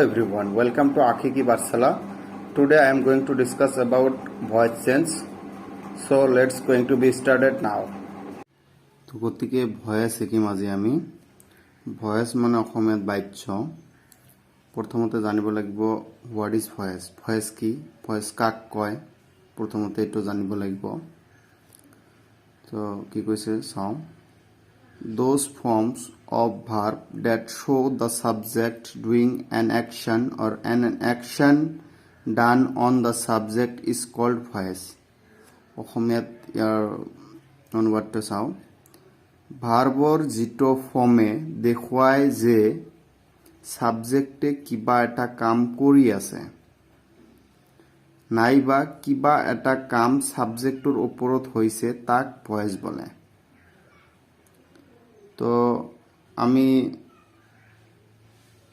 everyone, welcome to Akhi Ki Barsala. Today I am going to discuss about voice change. So let's going to be started now. তো গতিকে voice শিকিম আজি আমি voice মানে অসমীয়াত বাক্য প্ৰথমতে জানিব লাগিব হোৱাট ইজ ভয়েস ভয়েস কি ভয়েস কাক কয় প্ৰথমতে এটো জানিব লাগিব তো কি কৈছে চাও those forms of verb that show the subject doing an action or an action done on the subject is called voice. অসমীয়াত ইয়াৰ অনুবাদটো চাও ভাৰ্বৰ যিটো ফৰ্মে দেখুৱায় যে সাবজেক্টে কিবা এটা কাম কৰি আছে নাইবা কিবা এটা কাম সাবজেক্টৰ ওপৰত হৈছে তাক ভয়েস বলে তো আমি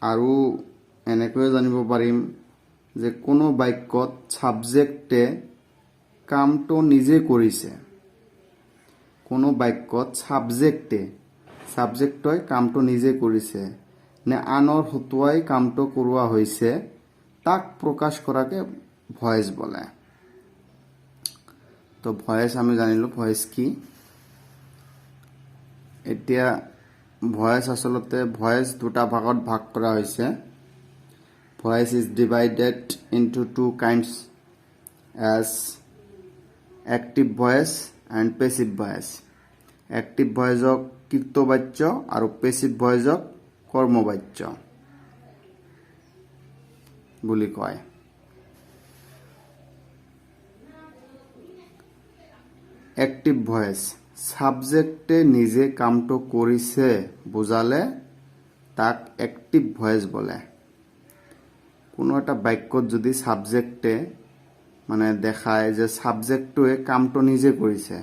আৰু এনেকৈ জানিব পাৰিম যে কোনো বাক্যত সাবজেক্টে কামটো নিজে কৰিছে কোনো বাক্যত সাবজেক্টই কামটো নিজে কৰিছে নে আনৰ হতুৱাই কামটো কৰোৱা হৈছে তাক প্ৰকাশ কৰাকে ভয়েস বলে তো ভয়েস আমি জানিলো ভয়েস কি এতিয়া ভয়েস আসলতে ভয়েস দুটা ভাগত ভাগ কৰা হৈছে voice is divided into two kinds as active voice and passive voice active voice ক কৃতবাচ্য আৰু passive voice ক কৰ্মবাচ্য বুলি কয় active voice সাবজেক্টে নিজে কামটো কৰিছে বুজালে তাক অ্যাক্টিভ ভয়েস বলে কোনো এটা বাক্যত যদি সাবজেক্টে মানে দেখায় যে সাবজেক্টটোৱে কামটো নিজে কৰিছে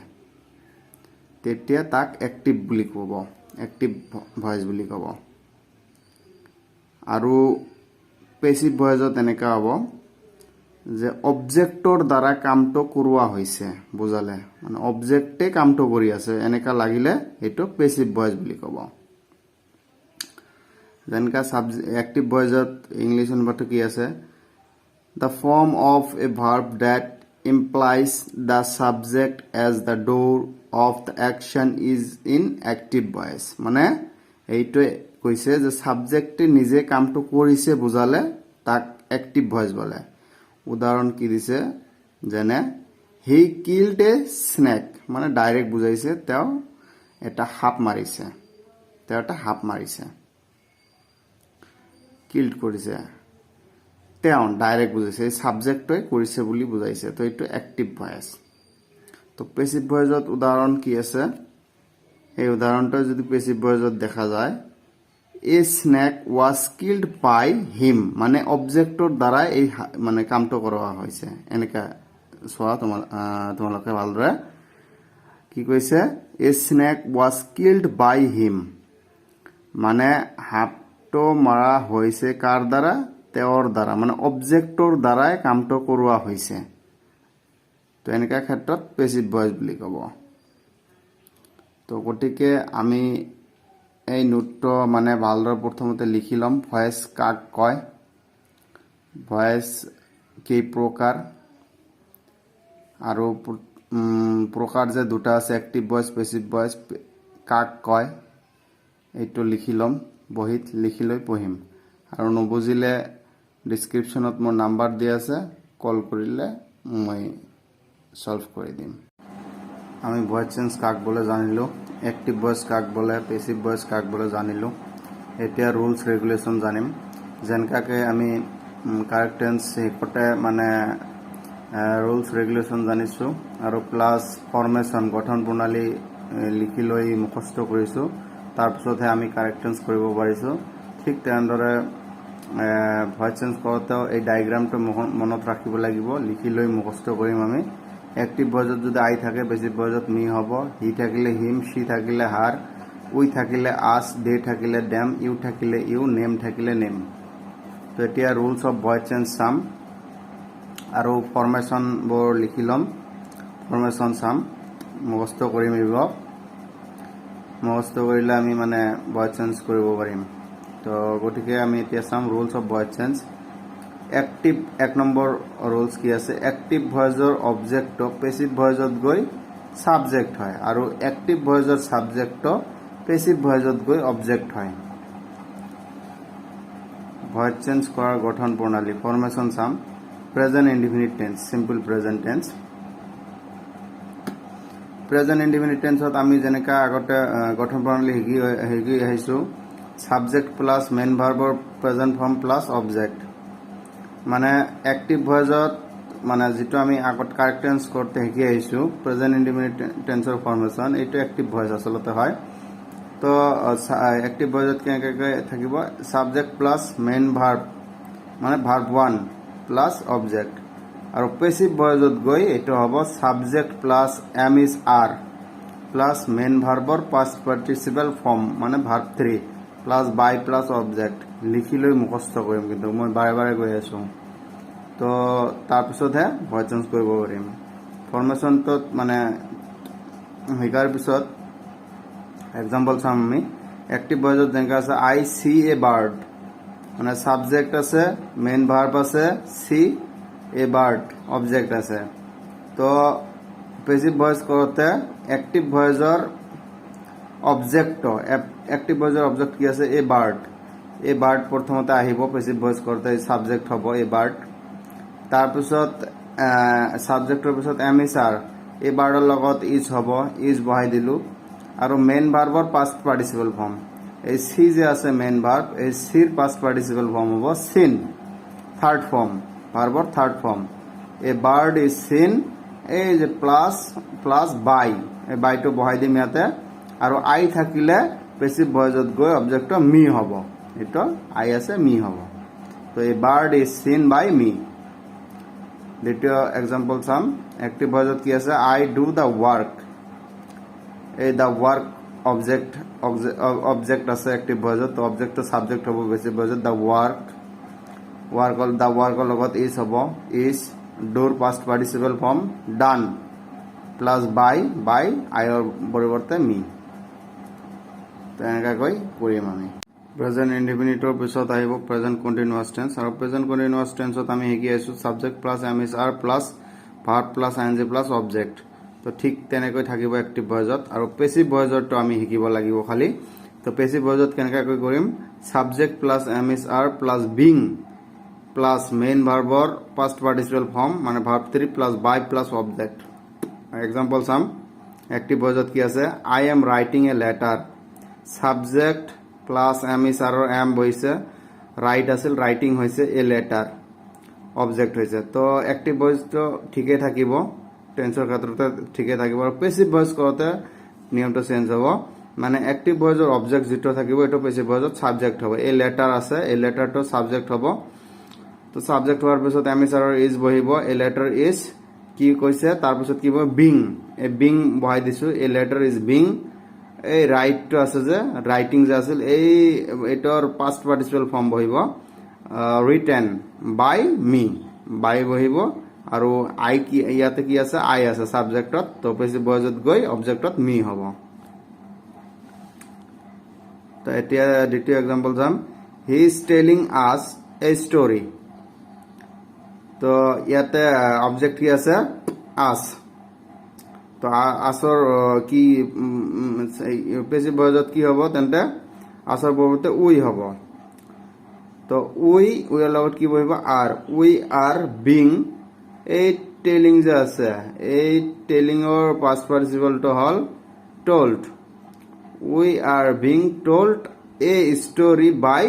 তেতিয়া তাক অ্যাক্টিভ বুলি ক'ব অ্যাক্টিভ ভয়েস বুলি ক'ব আৰু পেসিভ ভয়েসত এনেকা হ'ব যে অবজেক্টৰ দ্বাৰা কামটো কৰোৱা হৈছে বুজালে মানে অবজেক্টে কামটো কৰি আছে এনেকা লাগিলে এটো পেসিভ ভয়েস বুলি ক'ব যেনকা অ্যাক্টিভ ভয়েসত ইংলিশ অনুবাদটো কি আছে the form of a verb that implies the subject as the doer of the action is in active voice মানে এইটো কৈছে যে সাবজেক্টে নিজে কামটো কৰিছে বুজালে তাক অ্যাক্টিভ ভয়েস বলে উদাহৰণ কি দিছে যেনে he killed a snake মানে ডাইৰেক্ট বুজাইছে তেওঁ এটা হাপ মাৰিছে কিল্ড কৰিছে তেওঁ ডাইৰেক্ট বুজাইছে সাবজেক্টই কৰিছে বুলি বুজাইছে তো এটো অ্যাক্টিভ ভয়েস তো পেসিভ ভয়েসত উদাহৰণ কি আছে এই উদাহৰণটো যদি পেসিভ ভয়েসত দেখা যায় a snake was killed by him মানে অবজেক্টৰ দ্বাৰা এই মানে কামটো কৰা হৈছে এনেকা সোৱা তোমালোকে ভালদৰে কি কৈছে a snake was killed by him মানে হাপটো মাৰা হৈছে কাৰ দ্বাৰা তেওঁৰ দ্বাৰা মানে অবজেক্টৰ দ্বাৰাই কামটো কৰোৱা হৈছে তো এনেকা ক্ষেত্ৰত পেসিভ ভয়েস বুলি ক'ব তো গতিকে আমি এই নোটটো মানে ভালদৰে প্ৰথমতে লিখি লম ভয়েস কাক কয় ভয়েস কেই প্ৰকাৰ আৰু প্ৰকাৰ যে দুটা আছে অ্যাক্টিভ ভয়েস পেসিভ ভয়েস কাক কয় এইটো লিখি লম বহিত লিখি লৈ পঢ়িম আৰু নবুজিলে ডেসক্ৰিপশনত মোৰ নাম্বাৰ দিয়া আছে কল কৰিলে মই সলভ কৰি দিম আমি ভয়েস চেঞ্জ কাক বলে জানিলো অ্যাক্টিভ ভয়েস কাক বলে পেসিভ ভয়েস কাক বলে জানিলো এতিয়া রুলস রেগুলেশন জানিম যেনকাকে আমি কারেক্ট টেন্স হেকতে মানে রুলস রেগুলেশন জানিছো আৰু প্লাস ফৰমেশন গঠন প্ৰণালী লিখি লৈ মুখস্থ কৰিছো তাৰ পিছতহে আমি কাৰেক্ট টেন্স কৰিব পাৰিছো ঠিক তেনেদৰে ভয়েস চেঞ্জ কৰোঁতেও এই ডায়াগ্ৰামটো মনত ৰাখিব লাগিব লিখি লৈ মুখস্থ কৰিম আমি অ্যাক্টিভ ভয়েসত যদি আই থাকে পেসিভ ভয়েসত মি হ'ব হি থাকিলে হিম সি থাকিলে হার উই থাকিলে আস দে থাকিলে দেম ইউ থাকিলে ইউ নেম থাকিলে নেম তো এতিয়া রুলস অফ ভয়েস চেঞ্জ চাম আৰু ফৰমেশন বোৰ লিখি লম ফৰমেশন চাম মুখস্থ কৰিম এইবোৰ মুখস্থ কৰিলে আমি মানে ভয়েস চেঞ্জ কৰিব পাৰিম তো গতিকে আমি এতিয়া চাম rules of voice change active 1 number rules কি আছে এক্টিভ ভয়েসৰ অবজেক্ট পেসিভ ভয়েসত গৈ সাবজেক্ট হয় আৰু এক্টিভ ভয়েসৰ সাবজেক্ট পেসিভ ভয়েসত গৈ অবজেক্ট হয় ভয়েস চেঞ্জ কৰাৰ গঠন প্ৰণালী ফৰ্মেশন চাম present indefinite tense simple present tense present indefinite টেন্সত আমি যেনেকা আগতে গঠন প্ৰণালী হিগি আহিছো সাবজেক্ট প্লাস মেইন ভাৰ্বৰ প্ৰেজেন্ট ফর্ম প্লাস অবজেক্ট মানে এক্টিভ ভয়েসত মানে যেটো আমি আগত কারেক্ট টেন্স করতে শিকি আহিছো প্রেজেন্ট ইনডিফিনিট টেন্সৰ ফর্মেশন এইটো এক্টিভ ভয়েস আসলতে হয় তো এক্টিভ ভয়েসত কেনেকৈ থাকিব সাবজেক্ট প্লাস মেইন ভার্ব মানে ভার্ব 1 প্লাস অবজেক্ট আৰু পেসিভ ভয়েসত গৈ এইটো হ'ব subject plus am is are plus main ভাৰ্বৰ পাস্ট পাৰ্টিসিপল ফৰ্ম মানে verb 3 plus by plus object লিখি লৈ মুখস্থ কৰিম কিন্তু মই বাৰে বাৰে কৈ আছো তো তাৰপিছতহে ভয়েস চেঞ্জ কৰিব পাৰিম ফৰ্মেশনটোত মানে হিকাৰ পিছত এক্সাম্পল চাম আমি এক্টিভ ভয়েসত যেনেকৈ আছে আই সি এ বার্ড মানে সাবজেক্ট আছে মেইন ভার্ব আছে সি এ বার্ড অবজেক্ট আছে তো পেসিভ ভয়েস কৰোতে এক্টিভ ভয়েসৰ অবজেক্ট এক্টিভ ভয়েসৰ অবজেক্ট কি আছে এ বাৰ্ড প্ৰথমতে আহিব পেসিভ ভয়েস কৰোতে সাবজেক্ট হ'ব এ বাৰ্ড তাৰপিছত সাবজেক্টৰ পিছত এম ইজ আৰ এ বাৰ্ডৰ লগত ইজ হ'ব ইজ বহাই দিলো আৰু মেইন ভাৰ্বৰ পাস্ট পাৰ্টিসিপল ফৰ্ম এই সি যে আছে মেইন ভাৰ্ব এই সিৰ পাস্ট পাৰ্টিসিপল ফৰ্ম হ'ব সিন থাৰ্ড ফৰ্ম ভাৰ্বৰ third form a bird is seen এই যে প্লাস বাই এই বাইটো বহাই দিম ইয়াতে আৰু আই থাকিলে পেসিভ ভয়েসত গৈ অবজেক্ট মি হ'ব এটো আই আছে মি হ'ব তো a bird is seen by me দ্বিতীয় এক্সাম্পল চাম এক্টিভ ভয়েসত কি আছে আই ডু দ্য ওয়ার্ক এই দ্য ওয়ার্ক অবজেক্ট আছে এক্টিভ ভয়েসত তো অবজেক্ট সাবজেক্ট হ'ব পেসিভ ভয়েসত দ্য ওয়াৰ্কৰ লগত ইজ হ'ব ইজ ডুৰ past participle form done plus by আইৰ পৰিৱৰ্তে মি তো এনেকৈ কৰিম আমি প্ৰেজেন্ট ইনডিফিনিটৰ পিছত আহিব প্ৰেজেন্ট কন্টিনিউয়াস টেন্স আৰু প্ৰেজেন্ট কন্টিনিউয়াস টেন্সত আমি শিকি আছো subject plus am is are plus verb plus ING plus object তো ঠিক তেনেকৈ থাকিব এক্টিভ ভয়েসত আৰু পেসিভ ভয়েসটো আমি শিকিব লাগিব খালি তো পেসিভ ভয়েসত কেনেকৈ কৰিম subject plus am is are plus being plus main ভাৰ্বৰ পাস্ট পার্টিসিপল ফর্ম মানে verb 3 plus by plus object example চাম এক্টিভ ভয়েসত কি আছে I am writing a letter subject plus am is are am বহিছে রাইট আছিল writing হৈছে a letter object হৈছে তো এক্টিভ ভয়েসটো ঠিকই থাকিব টেন্সৰ ক্ষেত্ৰতে ঠিকই থাকিব আৰু পেসিভ ভয়েস কৰোতে নিয়মটো চেঞ্জ হ'ব মানে এক্টিভ ভয়েসৰ অবজেক্ট যেটো থাকিব এটো পেসিভ ভয়েসত সাবজেক্ট হ'ব এ লেটার আছে এ লেটারটো সাবজেক্ট হ'ব তো সাবজেক্ট হোৱাৰ পিছত এম ইজ আৰু ইজ বহিব এ লেটাৰ ইজ কি কৈছে তাৰ পিছত কি হ'ব বিং এ বিং বহাই দিছো এ লেটার ইজ বিং এই রাইটটো আছে যে রাইটিং যে আছিল এই এটাৰ পাস্ট পাৰ্টিসিপল ফৰ্ম বহিব ৰিটেন বাই মি বাই বহিব আৰু আই কি ইয়াতে কি আছে আই আছে সাবজেক্টত তো পেসিভ ভয়েসত গৈ অবজেক্টত মি হ'ব তো এতিয়া দ্বিতীয় এক্সাম্পল চাম হি ইজ টেলিং আস এ স্টোরি তো ইয়াতে অবজেক্ট কি আছে আস তো আসর কি পেসিভ ভয়েসত কি হ'ব তেন্তে আসর পৰিৱৰ্তে উই হ'ব তো উইৰ লগত কি বহিব আৰ উই আৰ বিং এই টেলিং যে আছে এই টেলিংৰ পাস্ট পাৰ্টিসিপলটো হল told we are being told a story by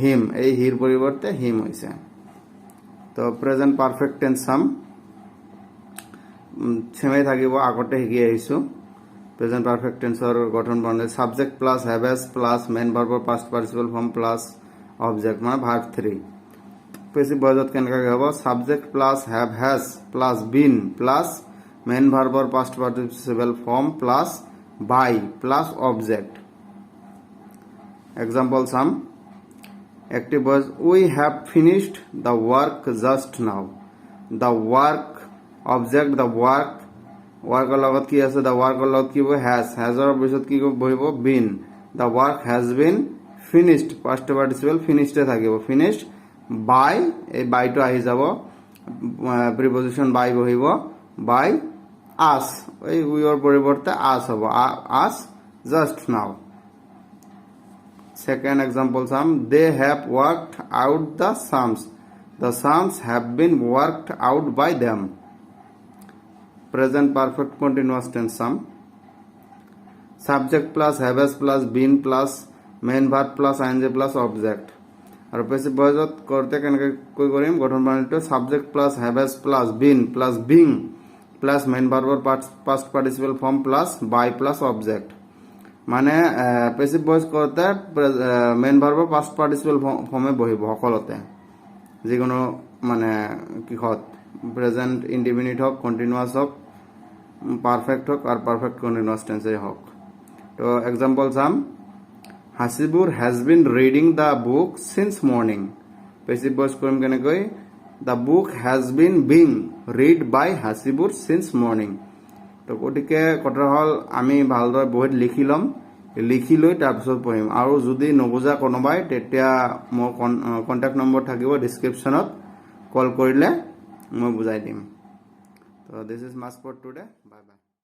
him এই হিৰ পৰিৱৰ্তে হিম হৈছে তো প্ৰেজেন্ট পাৰফেক্ট টেন্স চাম সেমে থাকিব আগতে শিকি আহিছো প্ৰেজেন্ট পাৰফেক্ট টেন্সৰ গঠন প্ৰণালী subject plus have has plus main ভাৰ্বৰ past participle form plus object মানে ভার্ব 3 পেসিভ ভয়েসত কেনেকৈ হ'ব subject plus have has plus been plus main ভাৰ্বৰ past participle form plus by plus object example চাম active voice we have finished the work just now the work object the ওয়াৰ্কৰ লগত কি আছে the ওয়াৰ্কৰ লগত কি হ'ব হ্যাজৰ পিছত কি বহিব been the work has been finished past participle finished এ থাকিব finished by এই by টো আহি যাব preposition by বহিব by us এই we ৰ পৰিৱৰ্তে us হ'ব us just now second example sum they have worked out the sums have been worked out by them present perfect continuous tense sum subject plus has plus been plus main verb plus ing plus object আৰু passive voice কৰতে কেনেকৈ কই কৰিম গঠন প্ৰণালীটো subject plus has plus been plus being plus main verb past participle form plus by plus object মানে passive voice করতে main verb past participle form-এ বহিব সকলতে যিকোনো মানে কিহত present indefinite হোক continuous হোক perfect হোক আর perfect continuous tense হোক তো example sum Hasibur has been reading the book since morning. Passive voice কৰিম কেনেকৈ The book has been being read by Hasibur since morning. তো গতিকে কথা হল আমি ভালদৰে বহিত লিখি লম লিখি লৈ তাৰপিছত পঢ়িম আৰু যদি নবুজা কোনোবাই তেতিয়া মোৰ কন্টাক্ট নম্বৰ থাকিব ডেসক্ৰিপচনত কল কৰিলে মই বুজাই দিম তো this is much for today bye by